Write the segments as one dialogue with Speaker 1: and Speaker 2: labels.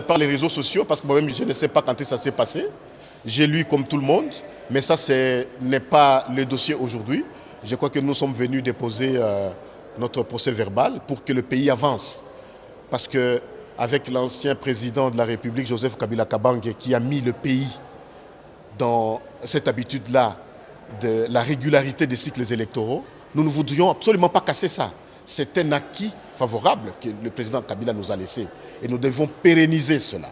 Speaker 1: par les réseaux sociaux, parce que moi-même, je ne sais pas quand ça s'est passé. J'ai lu comme tout le monde, mais ça, ce n'est pas le dossier aujourd'hui. Je crois que nous sommes venus déposer notre procès verbal pour que le pays avance. Parce qu'avec l'ancien président de la République, Joseph Kabila Kabange, qui a mis le pays dans cette habitude-là de la régularité des cycles électoraux, nous ne voudrions absolument pas casser ça. C'est un acquis favorable que le président Kabila nous a laissé. Et nous devons pérenniser cela.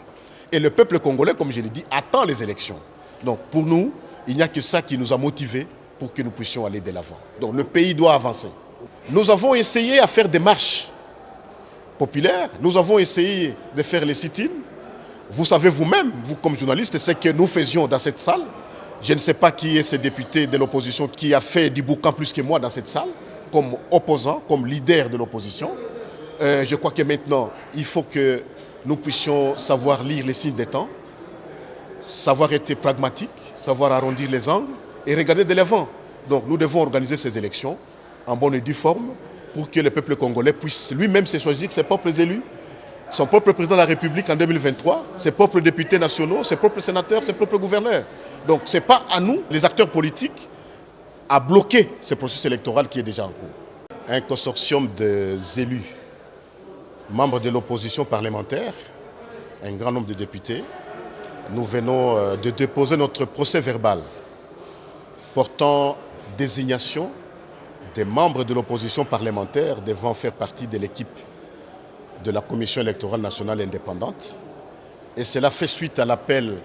Speaker 1: Et le peuple congolais, comme je l'ai dit, attend les élections. Donc pour nous, il n'y a que ça qui nous a motivés pour que nous puissions aller de l'avant. Donc le pays doit avancer. Nous avons essayé à faire des marches populaires. Nous avons essayé de faire les sit-ins. Vous savez vous-même, vous comme journaliste, ce que nous faisions dans cette salle. Je ne sais pas qui est ce député de l'opposition qui a fait du boucan plus que moi dans cette salle, comme opposant, comme leader de l'opposition. Je crois que maintenant, il faut que nous puissions savoir lire les signes des temps, savoir être pragmatique, savoir arrondir les angles et regarder de l'avant. Donc nous devons organiser ces élections en bonne et due forme pour que le peuple congolais puisse lui-même se choisir ses propres élus, son propre président de la République en 2023, ses propres députés nationaux, ses propres sénateurs, ses propres gouverneurs. Donc ce n'est pas à nous, les acteurs politiques, à bloquer ce processus électoral qui est déjà en cours. Un consortium d'élus, membres de l'opposition parlementaire, un grand nombre de députés, nous venons de déposer notre procès verbal portant désignation des membres de l'opposition parlementaire devant faire partie de l'équipe de la Commission électorale nationale indépendante. Et cela fait suite à l'appel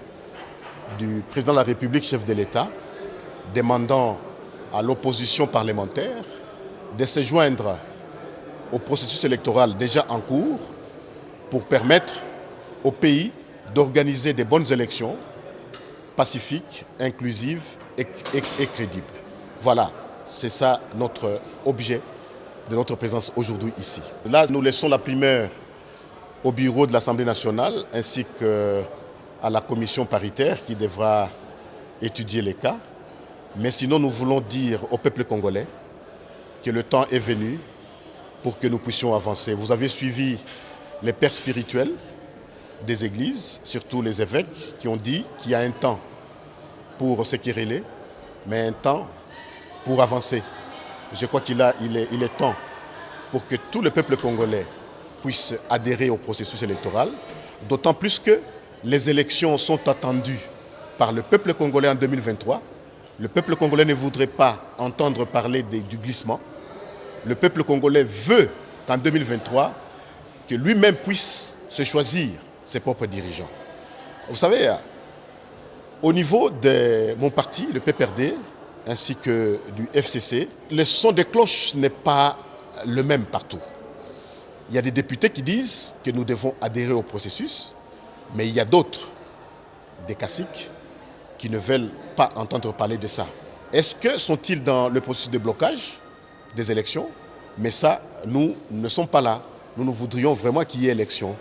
Speaker 1: du président de la République, chef de l'État, demandant à l'opposition parlementaire de se joindre au processus électoral déjà en cours pour permettre au pays d'organiser des bonnes élections pacifiques, inclusives et crédibles. Voilà, c'est ça notre objet de notre présence aujourd'hui ici. Là, nous laissons la primeur au bureau de l'Assemblée nationale ainsi qu'à la commission paritaire qui devra étudier les cas. Mais sinon, nous voulons dire au peuple congolais que le temps est venu pour que nous puissions avancer. Vous avez suivi les pères spirituels des églises, surtout les évêques, qui ont dit qu'il y a un temps pour se quereller, mais un temps pour avancer. Je crois qu'il est temps pour que tout le peuple congolais puisse adhérer au processus électoral, d'autant plus que les élections sont attendues par le peuple congolais en 2023. Le peuple congolais ne voudrait pas entendre parler du glissement. Le peuple congolais veut qu'en 2023, que lui-même puisse se choisir ses propres dirigeants. Vous savez, au niveau de mon parti, le PPRD, ainsi que du FCC, le son des cloches n'est pas le même partout. Il y a des députés qui disent que nous devons adhérer au processus, mais il y a d'autres, des caciques, qui ne veulent pas entendre parler de ça. Est-ce que sont-ils dans le processus de blocage des élections? Mais ça, nous ne sommes pas là. Nous voudrions vraiment qu'il y ait élection.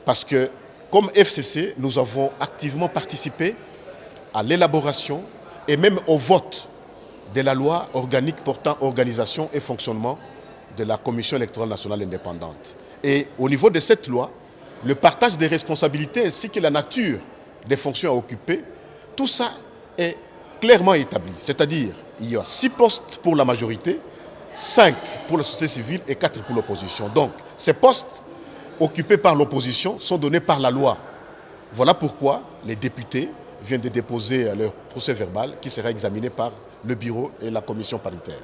Speaker 1: Parce que, comme FCC, nous avons activement participé à l'élaboration et même au vote de la loi organique portant organisation et fonctionnement de la Commission électorale nationale indépendante. Et au niveau de cette loi, le partage des responsabilités ainsi que la nature des fonctions à occuper, tout ça est clairement établi. C'est-à-dire, il y a 6 postes pour la majorité, 5 pour la société civile et 4 pour l'opposition. Donc, ces postes occupés par l'opposition sont donnés par la loi. Voilà pourquoi les députés viennent de déposer leur procès verbal qui sera examiné par le bureau et la commission paritaire.